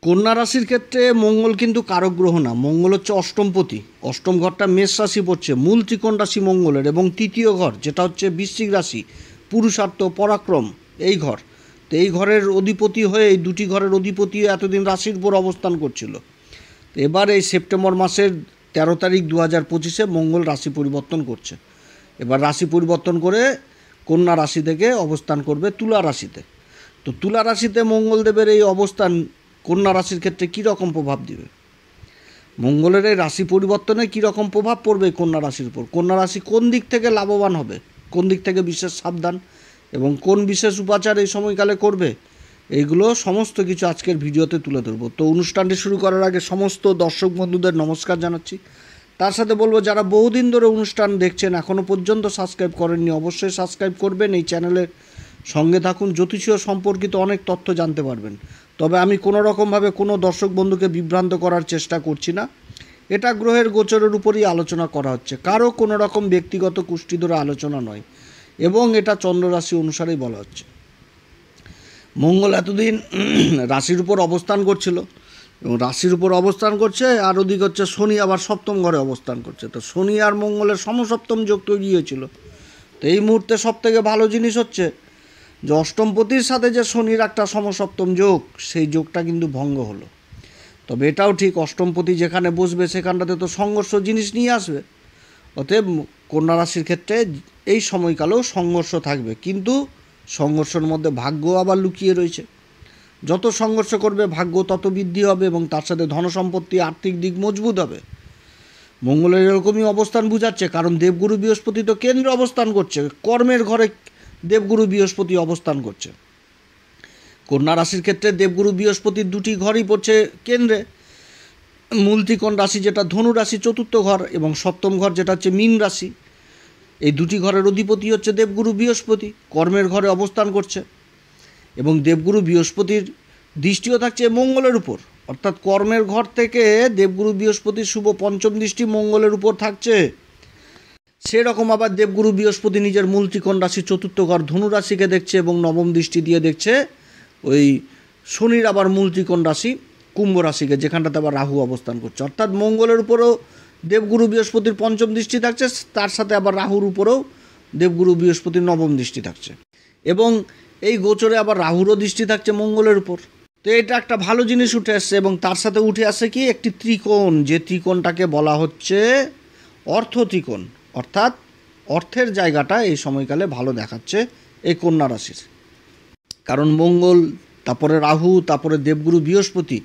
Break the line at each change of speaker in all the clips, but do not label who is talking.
কন্যা রাশির ক্ষেত্রে মঙ্গল কিন্তু কারক গ্রহ না, মঙ্গল হচ্ছে অষ্টমপতি। অষ্টম ঘরটা মেষ রাশি পড়ছে, মূল ত্রিকোণ রাশি মঙ্গলের, এবং তৃতীয় ঘর যেটা হচ্ছে বৃশ্চিক রাশি, পুরুষার্থ পরাক্রম, এই ঘর। তো এই ঘরের অধিপতি হয়ে এই দুটি ঘরের অধিপতি এতদিন রাশির উপর অবস্থান করছিল। তো এবার এই সেপ্টেম্বর মাসের 13 তারিখ 2025 মঙ্গল রাশি পরিবর্তন করছে। এবার রাশি পরিবর্তন করে কন্যা রাশি থেকে অবস্থান করবে তুলা রাশিতে। তো তুলা রাশিতে মঙ্গলদেবের এই অবস্থান কন্যা রাশির ক্ষেত্রে কী রকম প্রভাব দিবে, মঙ্গলের এই রাশি পরিবর্তনে কী রকম প্রভাব পড়বে কন্যা রাশির উপর, কন্যা রাশি কোন দিক থেকে লাভবান হবে, কোন দিক থেকে বিশেষ সাবধান এবং কোন বিশেষ উপাচার এই সময়কালে করবে, এইগুলো সমস্ত কিছু আজকের ভিডিওতে তুলে ধরবো। তো অনুষ্ঠানটি শুরু করার আগে সমস্ত দর্শক বন্ধুদের নমস্কার জানাচ্ছি। তার সাথে বলবো, যারা বহুদিন ধরে অনুষ্ঠান দেখছেন এখনও পর্যন্ত সাবস্ক্রাইব করেননি, অবশ্যই সাবস্ক্রাইব করবেন, এই চ্যানেলের সঙ্গে থাকুন, জ্যোতিষীয় সম্পর্কিত অনেক তথ্য জানতে পারবেন। তবে আমি কোনো রকমভাবে কোনো দর্শক বন্ধুকে বিভ্রান্ত করার চেষ্টা করছি না, এটা গ্রহের গোচরের উপরই আলোচনা করা হচ্ছে, কারো কোনো রকম ব্যক্তিগত কুষ্টি ধরে আলোচনা নয়, এবং এটা চন্দ্ররাশি অনুসারেই বলা হচ্ছে। মঙ্গল এতদিন রাশির উপর অবস্থান করছিল, এবং রাশির উপর অবস্থান করছে, আর ওদিক হচ্ছে শনি আবার সপ্তম ঘরে অবস্থান করছে। তো শনি আর মঙ্গলের সমসপ্তম যোগ তৈরি হয়েছিল। তো এই মুহূর্তে সবথেকে ভালো জিনিস হচ্ছে যে অষ্টমপতির সাথে যে শনির একটা সমসপ্তম যোগ, সেই যোগটা কিন্তু ভঙ্গ হলো। তবে এটাও ঠিক, অষ্টমপতি যেখানে বসবে সেখানটাতে তো সংঘর্ষ জিনিস নিয়ে আসবে। অতএব কন্যা রাশির ক্ষেত্রে এই সময়কালেও সংঘর্ষ থাকবে, কিন্তু সংঘর্ষের মধ্যে ভাগ্য আবার লুকিয়ে রয়েছে। যত সংঘর্ষ করবে ভাগ্য তত বৃদ্ধি হবে, এবং তার সাথে ধনসম্পত্তি আর্থিক দিক মজবুত হবে। মঙ্গলের এরকমই অবস্থান বুঝাচ্ছে, কারণ দেবগুরু বৃহস্পতি তো কেন্দ্রে অবস্থান করছে, কর্মের ঘরে দেবগুরু বৃহস্পতি অবস্থান করছে। কন্যা রাশির ক্ষেত্রে দেবগুরু বৃহস্পতির দুটি ঘরই পড়ছে কেন্দ্রে, মূল ত্রিকোণ রাশি যেটা ধনু রাশি চতুর্থ ঘর, এবং সপ্তম ঘর যেটা হচ্ছে মীন রাশি। এই দুটি ঘরের অধিপতি হচ্ছে দেবগুরু বৃহস্পতি, কর্মের ঘরে অবস্থান করছে, এবং দেবগুরু বৃহস্পতির দৃষ্টিও থাকছে মঙ্গলের উপর, অর্থাৎ কর্মের ঘর থেকে দেবগুরু বৃহস্পতির শুভ পঞ্চম দৃষ্টি মঙ্গলের উপর থাকছে। সেরকম আবার দেবগুরু বৃহস্পতি নিজের মূল ত্রিকোণ রাশি চতুর্থ ঘর ধনু রাশিকে দেখছে, এবং নবম দৃষ্টি দিয়ে দেখছে ওই শনির আবার মূল ত্রিকোণ রাশি কুম্ভ রাশিকে, যেখানটাতে আবার রাহু অবস্থান করছে। অর্থাৎ মঙ্গলের উপরেও দেবগুরু বৃহস্পতির পঞ্চম দৃষ্টি থাকছে, তার সাথে আবার রাহুর উপরেও দেবগুরু বৃহস্পতির নবম দৃষ্টি থাকছে, এবং এই গোচরে আবার রাহুরও দৃষ্টি থাকছে মঙ্গলের উপর। তো এটা একটা ভালো জিনিস উঠে আসছে, এবং তার সাথে উঠে আসে কি একটি ত্রিকোণ, যে ত্রিকোণটাকে বলা হচ্ছে অর্থ ত্রিকোণ, অর্থাৎ অর্থের জায়গাটা এই সময়কালে ভালো দেখাচ্ছে এই কন্যা রাশির। কারণ মঙ্গল, তারপরে রাহু, তারপরে দেবগুরু বৃহস্পতি,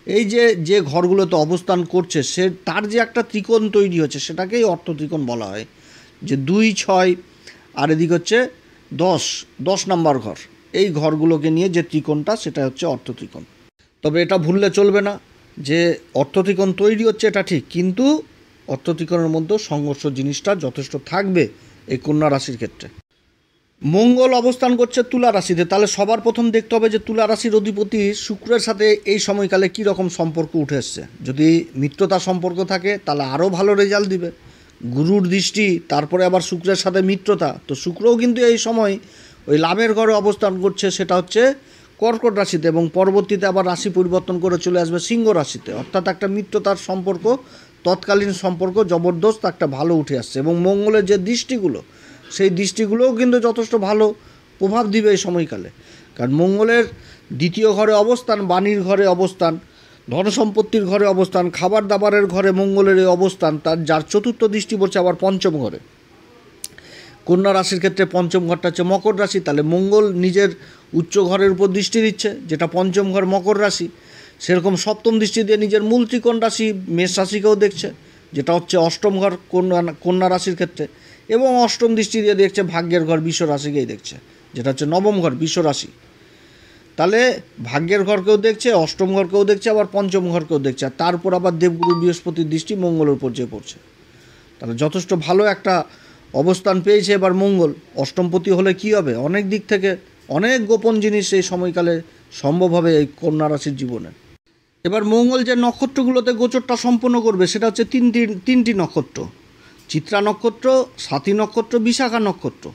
এই যে ঘরগুলোতে অবস্থান করছে, সে তার যে একটা ত্রিকোণ তৈরি হচ্ছে সেটাকেই অর্থ ত্রিকোণ বলা হয়। যে 2, 6 আর এদিক হচ্ছে 10 নম্বর ঘর, এই ঘরগুলোকে নিয়ে যে ত্রিকোণটা সেটা হচ্ছে অর্থ ত্রিকোণ। তবে এটা ভুললে চলবে না যে অর্থ ত্রিকোণ তৈরি হচ্ছে, এটা ঠিক, কিন্তু অর্থ ত্রিকোণের মধ্যে সংঘর্ষ জিনিসটা যথেষ্ট থাকবে এই কন্যা রাশির ক্ষেত্রে। মঙ্গল অবস্থান করছে তুলা রাশিতে, তাহলে সবার প্রথম দেখতে হবে যে তুলা রাশির অধিপতি শুক্রের সাথে এই সময়কালে কী রকম সম্পর্ক উঠে এসছে। যদি মিত্রতা সম্পর্ক থাকে তাহলে আরও ভালো রেজাল্ট দিবে। গুরুর দৃষ্টি, তারপরে আবার শুক্রের সাথে মিত্রতা, তো শুক্রও কিন্তু এই সময় ওই লাভের ঘরে অবস্থান করছে, সেটা হচ্ছে কর্কট রাশিতে, এবং পরবর্তীতে আবার রাশি পরিবর্তন করে চলে আসবে সিংহ রাশিতে। অর্থাৎ একটা মিত্রতার সম্পর্ক, তৎকালীন সম্পর্ক জবরদস্ত একটা ভালো উঠে আসছে, এবং মঙ্গলের যে দৃষ্টিগুলো, সেই দৃষ্টিগুলোও কিন্তু যথেষ্ট ভালো প্রভাব দিবে এই সময়কালে। কারণ মঙ্গলের দ্বিতীয় ঘরে অবস্থান, বাণীর ঘরে অবস্থান, ধনসম্পত্তির ঘরে অবস্থান, খাবার দাবারের ঘরে মঙ্গলের এই অবস্থান, তার যার চতুর্থ দৃষ্টি পড়ছে আবার পঞ্চম ঘরে। কন্যা রাশির ক্ষেত্রে পঞ্চম ঘরটা হচ্ছে মকর রাশি, তাহলে মঙ্গল নিজের উচ্চ ঘরের উপর দৃষ্টি দিচ্ছে, যেটা পঞ্চম ঘর মকর রাশি। সেরকম সপ্তম দৃষ্টি দিয়ে নিজের মূল ত্রিকোণ রাশি মেষ রাশিকেও দেখছে, যেটা হচ্ছে অষ্টম ঘর কন্যা রাশির ক্ষেত্রে, এবং অষ্টম দৃষ্টি দিয়ে দেখছে ভাগ্যের ঘর বৃষ রাশিকেই দেখছে, যেটা হচ্ছে নবম ঘর বৃষ রাশি। তাহলে ভাগ্যের ঘরকেও দেখছে, অষ্টম ঘরকেও দেখছে, আবার পঞ্চম ঘরকেও দেখছে, আর তারপর আবার দেবগুরু বৃহস্পতির দৃষ্টি মঙ্গলের উপর যে পড়ছে। তাহলে যথেষ্ট ভালো একটা অবস্থান পেয়েছে এবার মঙ্গল। অষ্টমপতি হলে কি হবে, অনেক দিক থেকে অনেক গোপন জিনিস এই সময়কালে সম্ভব হবে এই কন্যা রাশির জীবনে। এবার মঙ্গল যে নক্ষত্রগুলোতে গোচরটা সম্পন্ন করবে সেটা হচ্ছে তিনটি নক্ষত্র, চিত্রা নক্ষত্র, স্বাতী নক্ষত্র, বিশাখা নক্ষত্র।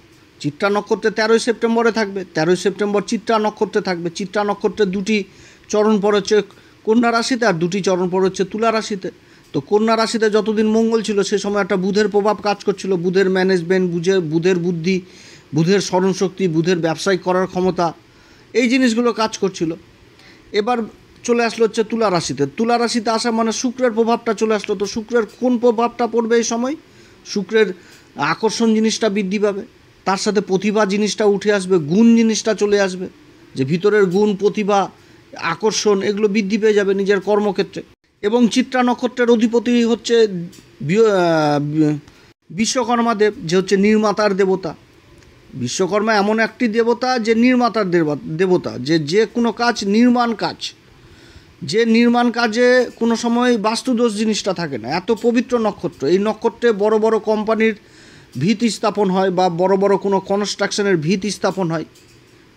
চিত্রা নক্ষত্রে 13ই সেপ্টেম্বরে থাকবে, 13ই সেপ্টেম্বর চিত্রা নক্ষত্রে থাকবে। চিত্রা নক্ষত্রের দুটি চরণ পর হচ্ছে কন্যা রাশিতে, আর 2টি চরণ পর হচ্ছে তুলা রাশিতে। তো কন্যা রাশিতে যতদিন মঙ্গল ছিল সে সময় একটা বুধের প্রভাব কাজ করছিল, বুধের ম্যানেজমেন্ট, বুধের বুদ্ধি, বুধের স্মরণশক্তি, বুধের ব্যবসায়িক করার ক্ষমতা, এই জিনিসগুলো কাজ করছিল। এবার চলে আসলো হচ্ছে তুলা রাশিতে। তুলা রাশিতে আসা মানে শুক্রের প্রভাবটা চলে আসলো। তো শুক্রের কোন প্রভাবটা পড়বে এই সময়? শুক্রের আকর্ষণ জিনিসটা বৃদ্ধি পাবে, তার সাথে প্রতিভা জিনিসটা উঠে আসবে, গুণ জিনিসটা চলে আসবে, যে ভিতরের গুণ, প্রতিভা, আকর্ষণ এগুলো বৃদ্ধি পেয়ে যাবে নিজের কর্মক্ষেত্রে। এবং চিত্রা নক্ষত্রের অধিপতি হচ্ছে বিশ্বকর্মা দেব, যে হচ্ছে নির্মাতার দেবতা। বিশ্বকর্মা এমন একটি দেবতা যে নির্মাতার দেবতা, যে কোনো কাজ নির্মাণ কাজ, যে নির্মাণ কাজে কোনো সময় বাস্তুদোষ জিনিসটা থাকে না। এত পবিত্র নক্ষত্র। এই নক্ষত্রে বড় বড় কোম্পানির ভিত স্থাপন হয় বা বড় বড় কোনো কনস্ট্রাকশনের ভিত স্থাপন হয়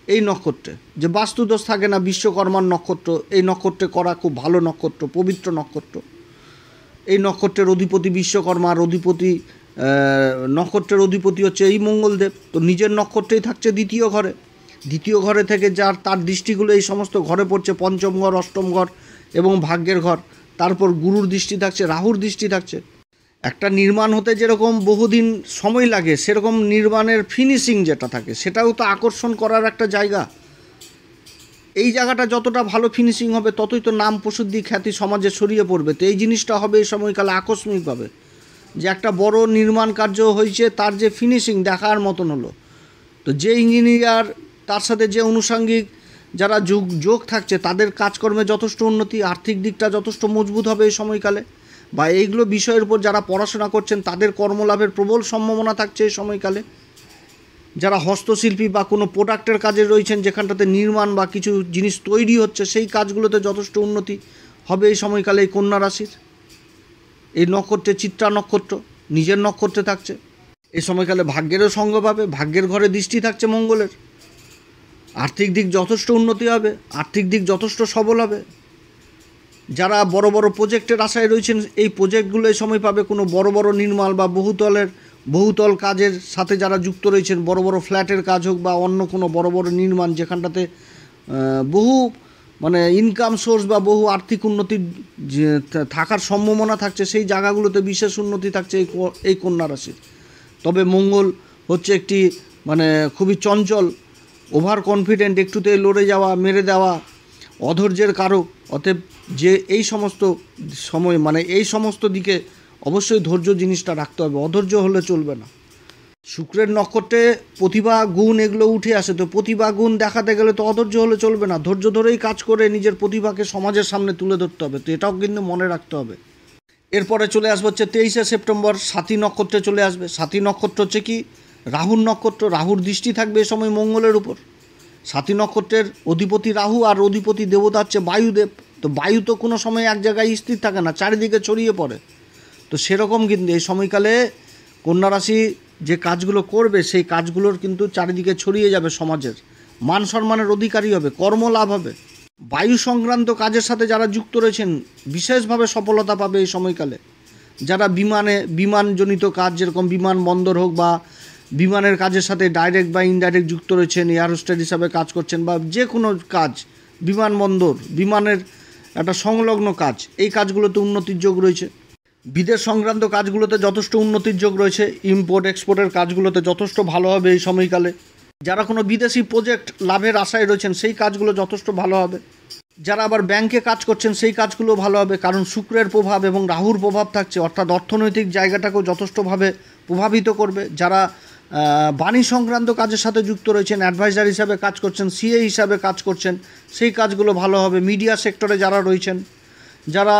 এই নক্ষত্রে, যে বাস্তুদোষ থাকে না। বিশ্বকর্মার নক্ষত্র, এই নক্ষত্রে করা খুব ভালো নক্ষত্র, পবিত্র নক্ষত্র। এই নক্ষত্রের অধিপতি বিশ্বকর্মা, আর নক্ষত্রের অধিপতি হচ্ছে এই মঙ্গলদেব। তো নিজের নক্ষত্রেই থাকছে দ্বিতীয় ঘরে। দ্বিতীয় ঘরে থেকে তার দৃষ্টিগুলো এই সমস্ত ঘরে পড়ছে, পঞ্চম ঘর, অষ্টম ঘর এবং ভাগ্যের ঘর। তারপর গুরুর দৃষ্টি থাকছে, রাহুর দৃষ্টি থাকছে। একটা নির্মাণ হতে যেরকম বহুদিন সময় লাগে, সেরকম নির্মাণের ফিনিশিং যেটা থাকে সেটাও তো আকর্ষণ করার একটা জায়গা। এই জায়গাটা যতটা ভালো ফিনিশিং হবে ততই তো নাম, প্রসিদ্ধি, খ্যাতি সমাজে ছড়িয়ে পড়বে। তো এই জিনিসটা হবে এই সময়কালে আকস্মিকভাবে, যে একটা বড় নির্মাণ কার্য হয়েছে, তার যে ফিনিশিং দেখার মতন হলো। তো যে ইঞ্জিনিয়ার, তার সাথে যে আনুষঙ্গিক যারা যোগ থাকছে, তাদের কাজকর্মে যথেষ্ট উন্নতি, আর্থিক দিকটা যথেষ্ট মজবুত হবে এই সময়কালে। বা এইগুলো বিষয়ের উপর যারা পড়াশোনা করছেন তাদের কর্মলাভের প্রবল সম্ভাবনা থাকছে এই সময়কালে। যারা হস্তশিল্পী বা কোনো প্রোডাক্টের কাজে রয়েছেন, যেখানটাতে নির্মাণ বা কিছু জিনিস তৈরি হচ্ছে, সেই কাজগুলোতে যথেষ্ট উন্নতি হবে এই সময়কালে এই কন্যা রাশির। এই নক্ষত্রে চিত্রা নক্ষত্র নিজের নক্ষত্রে থাকছে। এই সময়কালে ভাগ্যেরও সঙ্গ পাবে, ভাগ্যের ঘরে দৃষ্টি থাকছে মঙ্গলের। আর্থিক দিক যথেষ্ট উন্নতি হবে, আর্থিক দিক যথেষ্ট সবল হবে। যারা বড় বড় প্রজেক্টের আশায় রয়েছেন, এই প্রজেক্টগুলো এই সময় পাবে। কোনো বড় বড় নির্মাণ বা বহুতল কাজের সাথে যারা যুক্ত রয়েছেন, বড় বড় ফ্ল্যাটের কাজ হোক বা অন্য কোনো বড় বড় নির্মাণ, যেখানটাতে বহু ইনকাম সোর্স বা বহু আর্থিক উন্নতির থাকার সম্ভাবনা থাকছে, সেই জায়গাগুলোতে বিশেষ উন্নতি থাকছে এই কন্যা রাশির। তবে মঙ্গল হচ্ছে একটি খুবই চঞ্চল, ওভার কনফিডেন্ট, একটুতে লড়ে যাওয়া, মেরে দেওয়া, অধৈর্যের কারক। অতএব যে এই সমস্ত সময় এই সমস্ত দিকে অবশ্যই ধৈর্য জিনিসটা রাখতে হবে, অধৈর্য হলে চলবে না। শুক্রের নক্ষত্রে প্রতিভা, গুণ এগুলো উঠে আসে। তো প্রতিভা, গুণ দেখাতে গেলে তো অধৈর্য হলে চলবে না, ধৈর্য ধরেই কাজ করে নিজের প্রতিভাকে সমাজের সামনে তুলে ধরতে হবে। তো এটাও কিন্তু মনে রাখতে হবে। এরপরে চলে আসবে হচ্ছে 23শে সেপ্টেম্বর স্বাতী নক্ষত্রে চলে আসবে। স্বাতী নক্ষত্র হচ্ছে কি রাহুর নক্ষত্র। রাহুর দৃষ্টি থাকবে এ সময় মঙ্গলের উপর। স্বাতী নক্ষত্রের অধিপতি রাহু, আর অধিপতি দেবতা হচ্ছে বায়ুদেব। তো বায়ু তো কোনো সময় এক জায়গায় স্থির থাকে না, চারিদিকে ছড়িয়ে পড়ে। তো সেরকম কিন্তু এই সময়কালে কন্যা রাশি যে কাজগুলো করবে, সেই কাজগুলোর কিন্তু চারিদিকে ছড়িয়ে যাবে, সমাজের মান সম্মানের অধিকারী হবে, কর্মলাভ হবে। বায়ু সংক্রান্ত কাজের সাথে যারা যুক্ত রয়েছেন বিশেষভাবে সফলতা পাবে এই সময়কালে। যারা বিমানজনিত কাজ, যেরকম বিমানবন্দর হোক বা বিমানের কাজের সাথে ডাইরেক্ট বা ইনডাইরেক্ট যুক্ত রয়েছেন, এয়ার হোস্টেস হিসাবে কাজ করছেন, বা যে কোনো কাজ, বিমানবন্দর, বিমানের একটা সংলগ্ন কাজ, এই কাজগুলোতে উন্নতির যোগ রয়েছে। বিদেশ সংক্রান্ত কাজগুলোতে যথেষ্ট উন্নতির যোগ রয়েছে। ইম্পোর্ট এক্সপোর্টের কাজগুলোতে যথেষ্ট ভালো হবে এই সময়কালে। যারা কোনো বিদেশি প্রজেক্ট লাভের আশায় রয়েছেন, সেই কাজগুলো যথেষ্ট ভালো হবে। যারা আবার ব্যাংকে কাজ করছেন, সেই কাজগুলো ভালো হবে, কারণ শুক্রের প্রভাব এবং রাহুর প্রভাব থাকছে, অর্থাৎ অর্থনৈতিক জায়গাটাকেও যথেষ্টভাবে প্রভাবিত করবে। যারা বাণিজ্য সংক্রান্ত কাজের সাথে যুক্ত রয়েছেন, অ্যাডভাইজার হিসাবে কাজ করছেন, সিএ হিসাবে কাজ করছেন, সেই কাজগুলো ভালো হবে। মিডিয়া সেক্টরে যারা রয়েছেন, যারা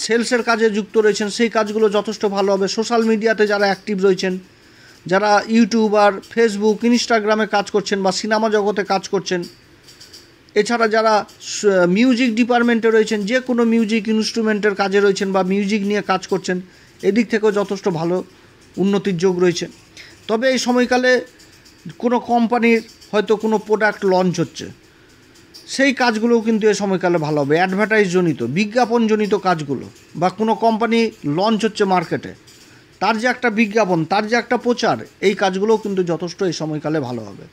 সেলসের কাজে যুক্ত রয়েছেন, সেই কাজগুলো যথেষ্ট ভালো হবে। সোশ্যাল মিডিয়াতে যারা অ্যাক্টিভ রয়েছেন, যারা ইউটিউবার, ফেসবুক, ইনস্টাগ্রামে কাজ করছেন বা সিনেমা জগতে কাজ করছেন, এছাড়া যারা মিউজিক ডিপার্টমেন্টে রয়েছেন, যে কোনো মিউজিক ইনস্ট্রুমেন্টের কাজে রয়েছেন বা মিউজিক নিয়ে কাজ করছেন, এদিক থেকেও যথেষ্ট ভালো উন্নতির যোগ রয়েছে। তবে এই সময়কালে কোনো কোম্পানির হয়তো কোনো প্রোডাক্ট লঞ্চ হচ্ছে, সেই কাজগুলোও কিন্তু এই সময়কালে ভালো হবে। অ্যাডভার্টাইজজনিত, বিজ্ঞাপনজনিত কাজগুলো, বা কোনো কোম্পানি লঞ্চ হচ্ছে মার্কেটে, তার যে একটা বিজ্ঞাপন, তার যে একটা প্রচার, এই কাজগুলোও কিন্তু যথেষ্ট এই সময়কালে ভালো হবে।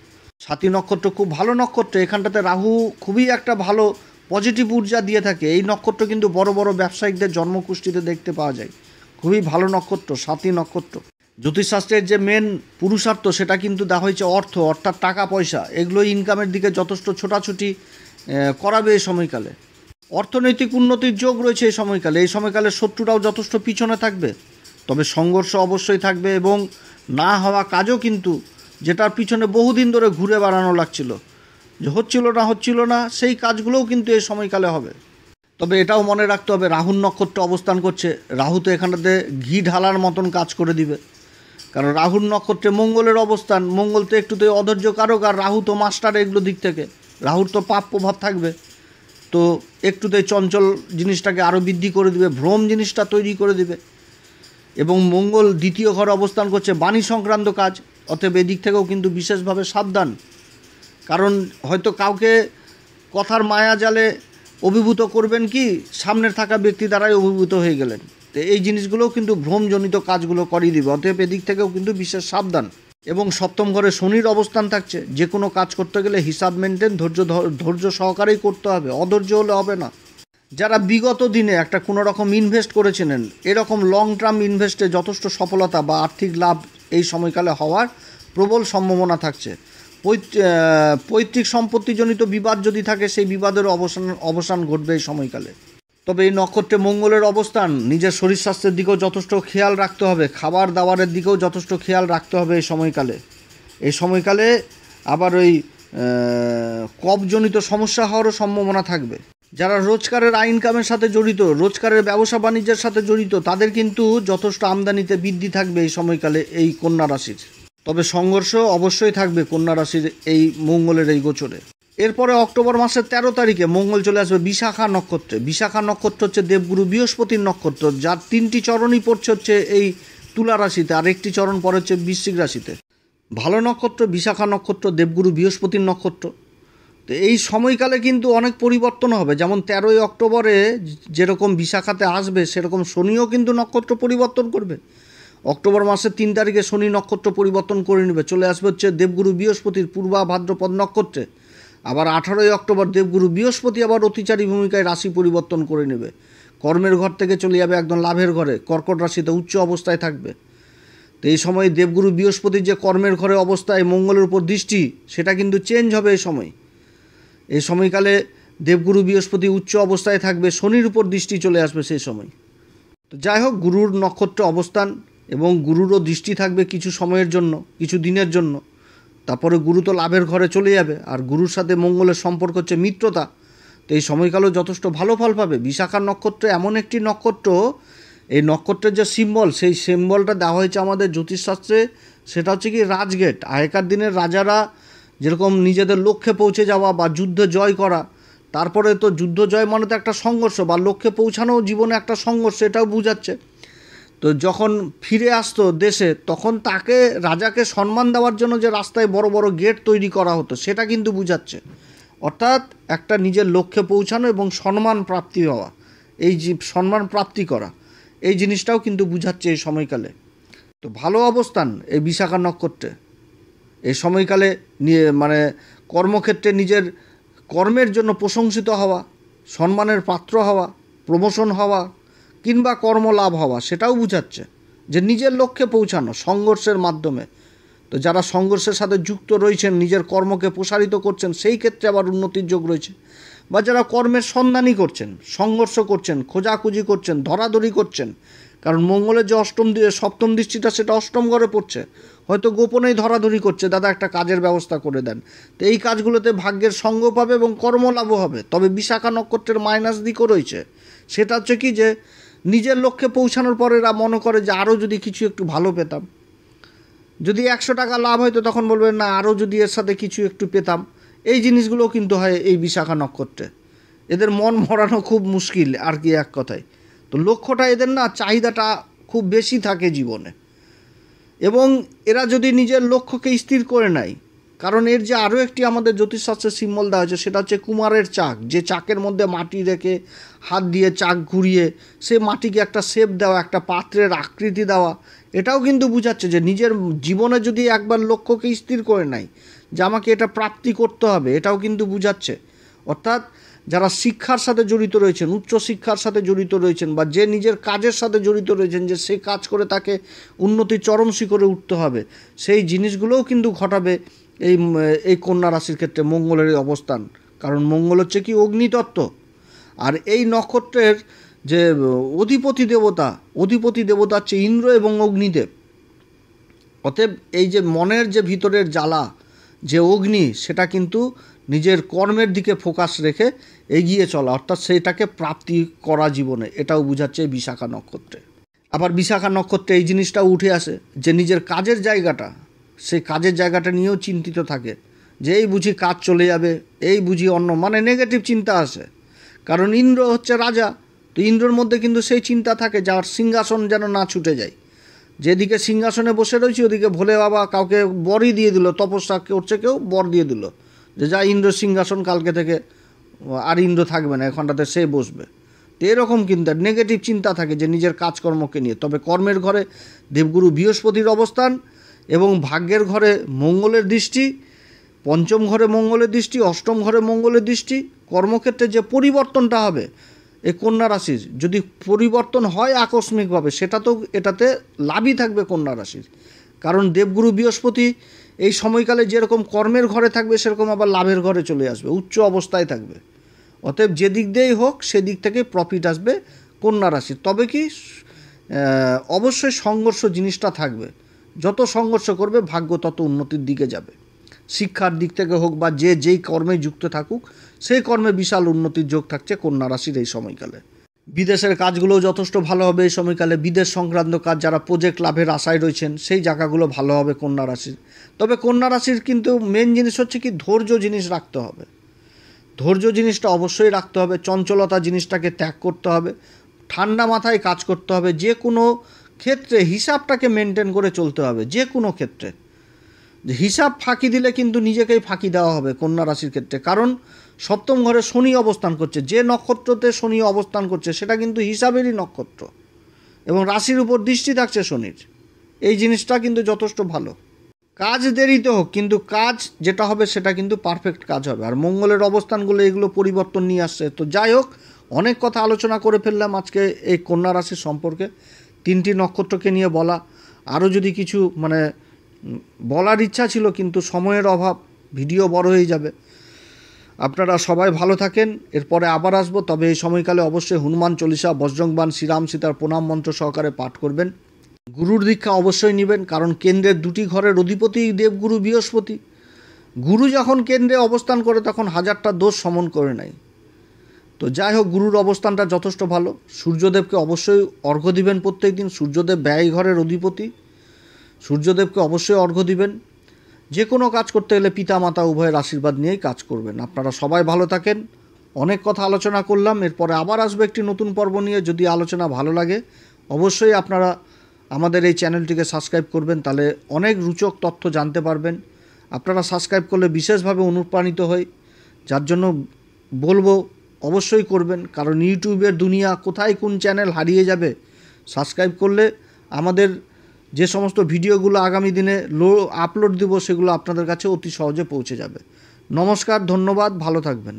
স্বাতী নক্ষত্র খুব ভালো নক্ষত্র। এখানটাতে রাহু খুবই একটা ভালো পজিটিভ ঊর্জা দিয়ে থাকে। এই নক্ষত্র কিন্তু বড় বড় ব্যবসায়িকদের জন্মকুষ্ঠিতে দেখতে পাওয়া যায়। খুবই ভালো নক্ষত্র, সাথী নক্ষত্র। জ্যোতিষশাস্ত্রের যে মেন পুরুষার্থ সেটা কিন্তু দেওয়া হয়েছে অর্থ, অর্থাৎ টাকা পয়সা। এগুলো ইনকামের দিকে যথেষ্ট ছোটাছুটি করাবে এই সময়কালে। অর্থনৈতিক উন্নতির যোগ রয়েছে এই সময়কালে। এই সময়কালে শত্রুরাও যথেষ্ট পিছনে থাকবে, তবে সংঘর্ষ অবশ্যই থাকবে এবং না হওয়া কাজও কিন্তু, যেটার পিছনে বহুদিন ধরে ঘুরে বেড়ানো লাগছিল, যে হচ্ছিল না, সেই কাজগুলোও কিন্তু এই সময়কালে হবে। তবে এটাও মনে রাখতে হবে, রাহুর নক্ষত্র অবস্থান করছে। রাহু তো এখানটাতে ঘি ঢালার মতন কাজ করে দিবে, কারণ রাহুর নক্ষত্রে মঙ্গলের অবস্থান। মঙ্গল তো একটুতে অধৈর্য কারক, আর রাহু তো মাস্টার এগুলো দিক থেকে। রাহুর তো পাপ প্রভাব থাকবে, তো একটুতে চঞ্চল জিনিসটাকে আরও বৃদ্ধি করে দিবে, ভ্রম জিনিসটা তৈরি করে দিবে। এবং মঙ্গল দ্বিতীয় ঘরে অবস্থান করছে, বাণী সংক্রান্ত কাজ। অতএব এদিক থেকেও কিন্তু বিশেষভাবে সাবধান, কারণ হয়তো কাউকে কথার মায়া জালে অভিভূত করবেন, কি সামনের থাকা ব্যক্তি দ্বারাই অভিভূত হয়ে গেলেন। তো এই জিনিসগুলোও কিন্তু ভ্রমজনিত কাজগুলো করিয়ে দিবে। অতএব এদিক থেকেও কিন্তু বিশেষ সাবধান। এবং সপ্তম ঘরে শনির অবস্থান থাকছে। যে কোনো কাজ করতে গেলে হিসাব মেনটেন, ধৈর্য সহকারেই করতে হবে, অধৈর্য হলে হবে না। যারা বিগত দিনে একটা কোনো রকম ইনভেস্ট করেছিলেন, এরকম লং টার্ম ইনভেস্টে যথেষ্ট সফলতা বা আর্থিক লাভ এই সময়কালে হওয়ার প্রবল সম্ভাবনা থাকছে। পৈতৃক সম্পত্তিজনিত বিবাদ যদি থাকে, সেই বিবাদের অবসান ঘটবে এই সময়কালে। তবে এই নক্ষত্রে মঙ্গলের অবস্থান, নিজের শরীর স্বাস্থ্যের দিকেও যথেষ্ট খেয়াল রাখতে হবে, খাবার দাবারের দিকেও যথেষ্ট খেয়াল রাখতে হবে এই সময়কালে। এই সময়কালে আবার ওই কফজনিত সমস্যা হওয়ারও সম্ভাবনা থাকবে। যারা রোজগারের ইনকামের সাথে জড়িত, রোজগারের ব্যবসা বাণিজ্যের সাথে জড়িত, তাদের কিন্তু যথেষ্ট আমদানিতে বৃদ্ধি থাকবে এই সময়কালে এই কন্যা রাশির। তবে সংঘর্ষ অবশ্যই থাকবে কন্যা রাশির এই মঙ্গলের এই গোচরে। এরপরে অক্টোবর মাসের 13 তারিখে মঙ্গল চলে আসবে বিশাখা নক্ষত্রে। বিশাখা নক্ষত্র হচ্ছে দেবগুরু বৃহস্পতির নক্ষত্র, যার 3টি চরণই পড়ছে হচ্ছে এই তুলা রাশিতে, আর একটি চরণ পড়ে হচ্ছে বৃশ্চিক রাশিতে। ভালো নক্ষত্র বিশাখা নক্ষত্র, দেবগুরু বৃহস্পতির নক্ষত্র। তো এই সময়কালে কিন্তু অনেক পরিবর্তন হবে। যেমন 13ই অক্টোবরে যেরকম বিশাখাতে আসবে, সেরকম শনিও কিন্তু নক্ষত্র পরিবর্তন করবে। অক্টোবর মাসের 3 তারিখে শনি নক্ষত্র পরিবর্তন করে নেবে, চলে আসবে হচ্ছে দেবগুরু বৃহস্পতির পূর্বা ভাদ্রপদ নক্ষত্রে। আবার 18ই অক্টোবর দেবগুরু বৃহস্পতি আবার অতিচারী ভূমিকায় রাশি পরিবর্তন করে নেবে। কর্মের ঘর থেকে চলে যাবে একদম লাভের ঘরে, কর্কট রাশিতে উচ্চ অবস্থায় থাকবে। তো এই সময় দেবগুরু বৃহস্পতির যে কর্মের ঘরে অবস্থায় মঙ্গলের উপর দৃষ্টি, সেটা কিন্তু চেঞ্জ হবে এই সময়। এই সময়কালে দেবগুরু বৃহস্পতি উচ্চ অবস্থায় থাকবে, শনির উপর দৃষ্টি চলে আসবে সেই সময়। তো যাই হোক, গুরুর নক্ষত্র অবস্থান এবং গুরুরও দৃষ্টি থাকবে কিছু সময়ের জন্য, কিছু দিনের জন্য। তারপরে গুরু তো লাভের ঘরে চলে যাবে, আর গুরুর সাথে মঙ্গলের সম্পর্ক হচ্ছে মিত্রতা। তো এই সময়কালেও যথেষ্ট ভালো ফল পাবে। বিশাখা নক্ষত্র এমন একটি নক্ষত্র, এই নক্ষত্রের যে সিম্বল, সেই সিম্বলটা দেওয়া হয়েছে আমাদের জ্যোতিষশাস্ত্রে, সেটা হচ্ছে কি রাজগেট। আগেকার দিনের রাজারা যেরকম নিজেদের লক্ষ্যে পৌঁছে যাওয়া বা যুদ্ধে জয় করা, তারপরে তো যুদ্ধ জয় মানে তো একটা সংঘর্ষ, বা লক্ষ্যে পৌঁছানো জীবনে একটা সংঘর্ষ, এটাও বোঝাচ্ছে। তো যখন ফিরে আসতো দেশে, তখন তাকে, রাজাকে সম্মান দেওয়ার জন্য যে রাস্তায় বড় বড় গেট তৈরি করা হতো, সেটা কিন্তু বোঝাচ্ছে। অর্থাৎ একটা নিজের লক্ষ্যে পৌঁছানো এবং সম্মান প্রাপ্তি হওয়া, এই সম্মান প্রাপ্তি করা, এই জিনিসটাও কিন্তু বোঝাচ্ছে এই সময়কালে। তো ভালো অবস্থান এই বিশাখা নক্ষত্রে। এই সময়কালে মানে কর্মক্ষেত্রে নিজের কর্মের জন্য প্রশংসিত হওয়া, সম্মানের পাত্র হওয়া, প্রমোশন হওয়া কিংবা কর্মলাভ হওয়া, সেটাও বোঝাচ্ছে যে নিজের লক্ষ্যে পৌঁছানো সংঘর্ষের মাধ্যমে। তো যারা সংঘর্ষের সাথে যুক্ত রয়েছেন, নিজের কর্মকে প্রসারিত করছেন, সেই ক্ষেত্রে আবার উন্নতির যোগ রয়েছে। বা যারা কর্মের সন্ধানই করছেন, সংঘর্ষ করছেন, খোঁজাখুঁজি করছেন, ধরাধরি করছেন, কারণ মঙ্গলের যে সপ্তম দৃষ্টিটা, সেটা অষ্টম ঘরে পড়ছে। হয়তো গোপনেই ধরাধরি করছে, দাদা একটা কাজের ব্যবস্থা করে দেন। তো এই কাজগুলোতে ভাগ্যের সঙ্গ পাবে এবং কর্মলাভও হবে। তবে বিশাখা নক্ষত্রের মাইনাস দিকও রয়েছে। সেটা হচ্ছে কি, যে নিজের লক্ষ্যে পৌঁছানোর পরে এরা মনে করে যে আরও যদি কিছু একটু ভালো পেতাম, যদি 100 টাকা লাভ হয়তো তখন বলবেন না, আরও যদি এর সাথে কিছু একটু পেতাম। এই জিনিসগুলো কিন্তু হয় এই বিশাখা নক্ষত্রে। এদের মন ভরানো খুব মুশকিল আর কি, এক কথায়। তো লক্ষ্যটা এদের না, চাহিদাটা খুব বেশি থাকে জীবনে। এবং এরা যদি নিজের লক্ষ্যকে স্থির করে নেয়, কারণ এর যে আরও একটি আমাদের জ্যোতিষশাস্ত্রের সিম্বল দেওয়া হয়েছে, সেটা হচ্ছে কুমারের চাক। যে চাকের মধ্যে মাটি রেখে হাত দিয়ে চাক ঘুরিয়ে সে মাটিকে একটা শেপ দেওয়া, একটা পাত্রের আকৃতি দেওয়া, এটাও কিন্তু বোঝাচ্ছে যে নিজের জীবনে যদি একবার লক্ষ্যকে স্থির করে নেয় যে আমাকে এটা প্রাপ্তি করতে হবে, এটাও কিন্তু বোঝাচ্ছে। অর্থাৎ যারা শিক্ষার সাথে জড়িত রয়েছেন, উচ্চ শিক্ষার সাথে জড়িত রয়েছেন, বা যে নিজের কাজের সাথে জড়িত রয়েছেন, যে সেই কাজ করে তাকে উন্নতির চরম শিখরে উঠতে হবে, সেই জিনিসগুলোও কিন্তু ঘটাবে এই কন্যা রাশির ক্ষেত্রে মঙ্গলের এই অবস্থান। কারণ মঙ্গল হচ্ছে কি অগ্নিতত্ত্ব, আর এই নক্ষত্রের যে অধিপতি দেবতা হচ্ছে ইন্দ্র এবং অগ্নিদেব। অতএব এই যে মনের যে ভিতরের জ্বালা, যে অগ্নি, সেটা কিন্তু নিজের কর্মের দিকে ফোকাস রেখে এগিয়ে চলা, অর্থাৎ সেইটাকে প্রাপ্তি করা জীবনে, এটাও বোঝাচ্ছে বিশাখা নক্ষত্রে। আবার বিশাখা নক্ষত্রে এই জিনিসটাও উঠে আসে যে নিজের কাজের জায়গাটা, সেই কাজের জায়গাটা নিয়েও চিন্তিত থাকে, যে এই বুঝি কাজ চলে যাবে, এই বুঝি অন্য, মানে নেগেটিভ চিন্তা আসে। কারণ ইন্দ্র হচ্ছে রাজা, তো ইন্দ্রর মধ্যে কিন্তু সেই চিন্তা থাকে যার সিংহাসন যেন না ছুটে যায়। যেদিকে সিংহাসনে বসে রয়েছে ওদিকে ভোলে বাবা কাউকে বরই দিয়ে দিল, তপস্যা করছে কেউ, বর দিয়ে দিল যে যা ইন্দ্র সিংহাসন কালকে থেকে আর ইন্দ্র থাকবে না, এখনটাতে সে বসবে। তো এরকম কিন্তু নেগেটিভ চিন্তা থাকে যে নিজের কাজকর্মকে নিয়ে। তবে কর্মের ঘরে দেবগুরু বৃহস্পতির অবস্থান এবং ভাগ্যের ঘরে মঙ্গলের দৃষ্টি, পঞ্চম ঘরে মঙ্গলের দৃষ্টি, অষ্টম ঘরে মঙ্গলের দৃষ্টি, কর্মক্ষেত্রে যে পরিবর্তনটা হবে এই কন্যা রাশির, যদি পরিবর্তন হয় আকস্মিকভাবে, সেটা তো এটাতে লাভই থাকবে কন্যা রাশির। কারণ দেবগুরু বৃহস্পতি এই সময়কালে যেরকম কর্মের ঘরে থাকবে, সেরকম আবার লাভের ঘরে চলে আসবে, উচ্চ অবস্থায় থাকবে। অতএব যে দিক দিয়েই হোক সেদিক থেকে প্রফিট আসবে কন্যা রাশির। তবে কি অবশ্যই সংঘর্ষ জিনিসটা থাকবে, যত সংঘর্ষ করবে ভাগ্য তত উন্নতির দিকে যাবে। শিক্ষার দিক থেকে হোক বা যেই কর্মে যুক্ত থাকুক, সেই কর্মে বিশাল উন্নতির যোগ থাকছে কন্যা রাশির এই সময়কালে। বিদেশের কাজগুলোও যথেষ্ট ভালো হবে এই সময়কালে। বিদেশ সংক্রান্ত কাজ, যারা প্রজেক্ট লাভের আশায় রয়েছেন, সেই জায়গাগুলো ভালো হবে কন্যা রাশির। তবে কন্যা রাশির কিন্তু মেন জিনিস হচ্ছে কি ধৈর্য জিনিস রাখতে হবে, ধৈর্য জিনিসটা অবশ্যই রাখতে হবে। চঞ্চলতা জিনিসটাকে ত্যাগ করতে হবে, ঠান্ডা মাথায় কাজ করতে হবে। যে কোনো ক্ষেত্রে হিসাবটাকে মেনটেন করে চলতে হবে, যে কোনো ক্ষেত্রে। যে হিসাব ফাঁকি দিলে কিন্তু নিজেকেই ফাঁকি দেওয়া হবে কন্যা রাশির ক্ষেত্রে। কারণ সপ্তম ঘরে শনি অবস্থান করছে, যে নক্ষত্রতে শনি অবস্থান করছে সেটা কিন্তু হিসাবেরই নক্ষত্র, এবং রাশির উপর দৃষ্টি থাকছে শনির। এই জিনিসটা কিন্তু যথেষ্ট ভালো। কাজ দেরিতে হোক, কিন্তু কাজ যেটা হবে সেটা কিন্তু পারফেক্ট কাজ হবে। আর মঙ্গলের অবস্থানগুলো এগুলো পরিবর্তন নিয়ে আসছে। তো যাই হোক, অনেক কথা আলোচনা করে ফেললাম আজকে এই কন্যা রাশির সম্পর্কে, 3টি নক্ষত্রকে নিয়ে বলা। আরও যদি কিছু বলার ইচ্ছা ছিল, কিন্তু সময়ের অভাব, ভিডিও বড় হয়ে যাবে। আপনারা সবাই ভালো থাকেন, এরপরে আবার আসবো। তবে এই সময়কালে অবশ্যই হনুমান চল্লিশা, বজরংবাণ, শ্রীরাম সীতার প্রণাম মন্ত্র সহকারে পাঠ করবেন। গুরুর দীক্ষা অবশ্যই নেবেন, কারণ কেন্দ্রের 2টি ঘরের অধিপতি দেবগুরু বৃহস্পতি। গুরু যখন কেন্দ্রে অবস্থান করে তখন 1000টা দোষ সমন করে নেয়। তো যাই হোক, গুরুর অবস্থানটা যথেষ্ট ভালো। সূর্যদেবকে অবশ্যই অর্ঘ্য দিবেন প্রত্যেক দিন। সূর্যদেব ব্যয় ঘরের অধিপতি, সূর্যদেবকে অবশ্যই অর্ঘ্য দিবেন। যে কোনো কাজ করতে গেলে পিতামাতা উভয়ের আশীর্বাদ নিয়েই কাজ করবেন। আপনারা সবাই ভালো থাকেন। অনেক কথা আলোচনা করলাম, এরপরে আবার আসবে একটি নতুন পর্ব নিয়ে। যদি আলোচনা ভালো লাগে অবশ্যই আপনারা আমাদের এই চ্যানেলটিকে সাবস্ক্রাইব করবেন, তাহলে অনেক রোচক তথ্য জানতে পারবেন। আপনারা সাবস্ক্রাইব করলে বিশেষভাবে অনুপ্রাণিত হই, যার জন্য বলবো অবশ্যই করবেন। কারণ ইউটিউবের দুনিয়া, কোথায় কোন চ্যানেল হারিয়ে যাবে। সাবস্ক্রাইব করলে আমাদের যে সমস্ত ভিডিওগুলো আগামী দিনে আপলোড দেব, সেগুলো আপনাদের কাছে অতি সহজে পৌঁছে যাবে। নমস্কার, ধন্যবাদ, ভালো থাকবেন।